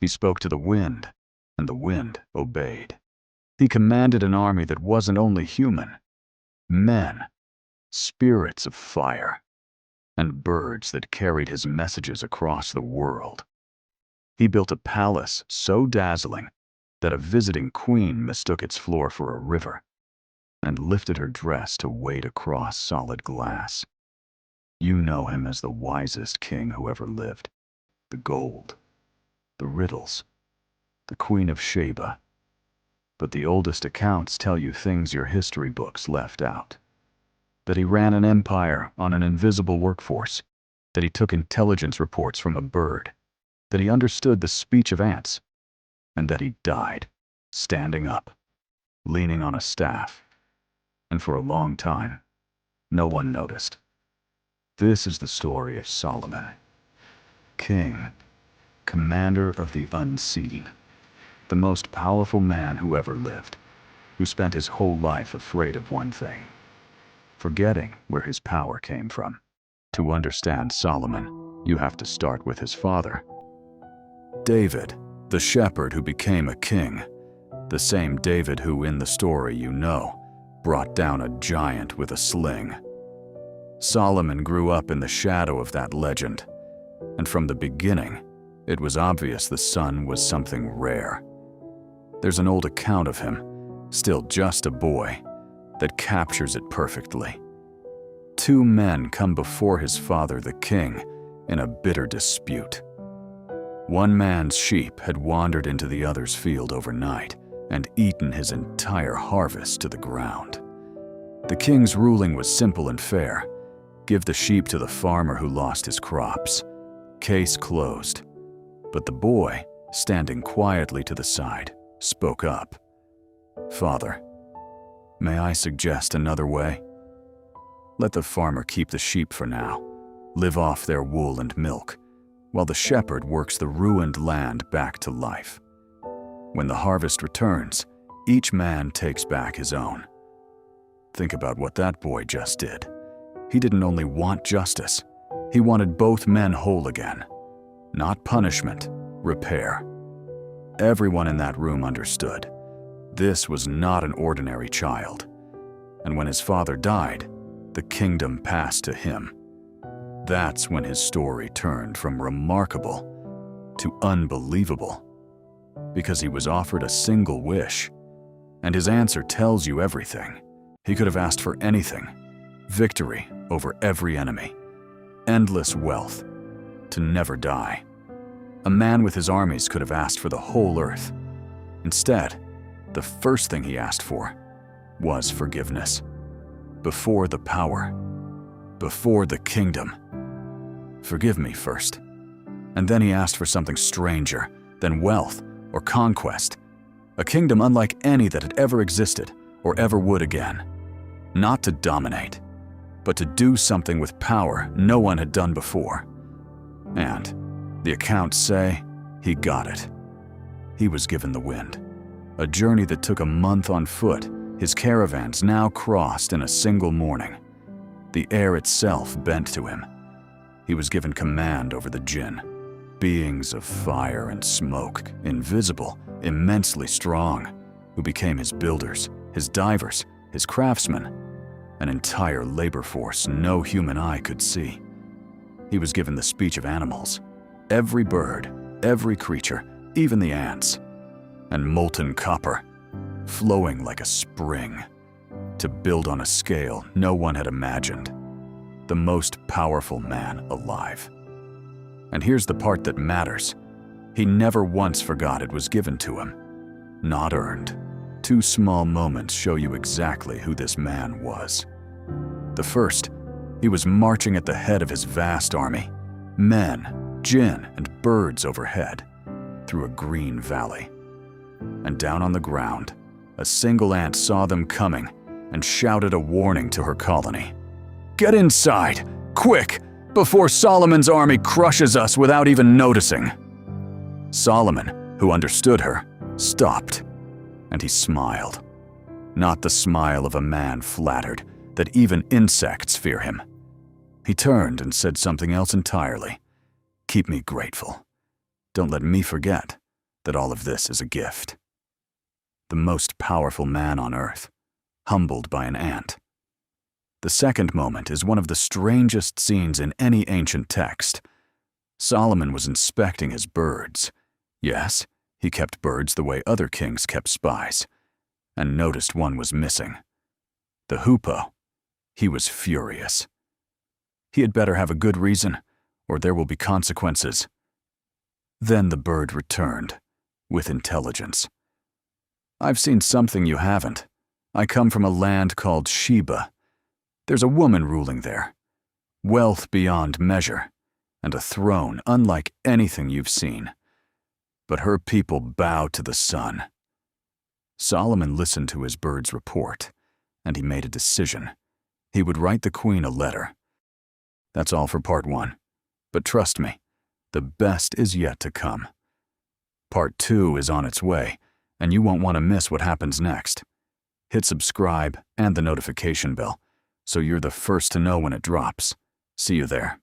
He spoke to the wind, and the wind obeyed. He commanded an army that wasn't only human. Men, spirits of fire, and birds that carried his messages across the world. He built a palace so dazzling that a visiting queen mistook its floor for a river and lifted her dress to wade across solid glass. You know him as the wisest king who ever lived. The gold, the riddles, the Queen of Sheba. But the oldest accounts tell you things your history books left out. That he ran an empire on an invisible workforce, that he took intelligence reports from a bird, that he understood the speech of ants, and that he died, standing up, leaning on a staff. And for a long time, no one noticed. This is the story of Solomon, king, commander of the unseen, the most powerful man who ever lived, who spent his whole life afraid of one thing, forgetting where his power came from. To understand Solomon, you have to start with his father. David, the shepherd who became a king, the same David who, in the story you know, brought down a giant with a sling. Solomon grew up in the shadow of that legend, and from the beginning, it was obvious the son was something rare. There's an old account of him, still just a boy, that captures it perfectly. Two men come before his father, the king, in a bitter dispute. One man's sheep had wandered into the other's field overnight and eaten his entire harvest to the ground. The king's ruling was simple and fair. Give the sheep to the farmer who lost his crops. Case closed. But the boy, standing quietly to the side, spoke up. "Father, may I suggest another way? Let the farmer keep the sheep for now, live off their wool and milk, while the shepherd works the ruined land back to life. When the harvest returns, each man takes back his own." Think about what that boy just did. He didn't only want justice, he wanted both men whole again. Not punishment, repair. Everyone in that room understood. This was not an ordinary child. And when his father died, the kingdom passed to him. That's when his story turned from remarkable to unbelievable. Because he was offered a single wish, and his answer tells you everything. He could have asked for anything: victory over every enemy, endless wealth, to never die. A man with his armies could have asked for the whole earth. Instead, the first thing he asked for was forgiveness. Before the power, before the kingdom. Forgive me first. And then he asked for something stranger than wealth or conquest, a kingdom unlike any that had ever existed or ever would again. Not to dominate, but to do something with power no one had done before. And the accounts say he got it. He was given the wind, a journey that took a month on foot. His caravans now crossed in a single morning. The air itself bent to him. He was given command over the jinn, beings of fire and smoke, invisible, immensely strong, who became his builders, his divers, his craftsmen, an entire labor force no human eye could see. He was given the speech of animals, every bird, every creature, even the ants, and molten copper, flowing like a spring, to build on a scale no one had imagined. The most powerful man alive. And here's the part that matters. He never once forgot it was given to him. Not earned. Two small moments show you exactly who this man was. The first, he was marching at the head of his vast army, men, jinn, and birds overhead, through a green valley. And down on the ground, a single ant saw them coming and shouted a warning to her colony. "Get inside, quick, before Solomon's army crushes us without even noticing." Solomon, who understood her, stopped, and he smiled. Not the smile of a man flattered that even insects fear him. He turned and said something else entirely. "Keep me grateful. Don't let me forget that all of this is a gift. The most powerful man on earth, humbled by an ant. The second moment is one of the strangest scenes in any ancient text. Solomon was inspecting his birds. Yes, he kept birds the way other kings kept spies, and noticed one was missing. The hoopoe. He was furious. He had better have a good reason, or there will be consequences. Then the bird returned, with intelligence. I've seen something you haven't. I come from a land called Sheba. There's a woman ruling there. Wealth beyond measure, and a throne unlike anything you've seen. But her people bow to the sun. Solomon listened to his bird's report, and he made a decision. He would write the queen a letter. That's all for part 1. But trust me, the best is yet to come. Part 2 is on its way, and you won't want to miss what happens next. Hit subscribe and the notification bell, so you're the first to know when it drops. See you there.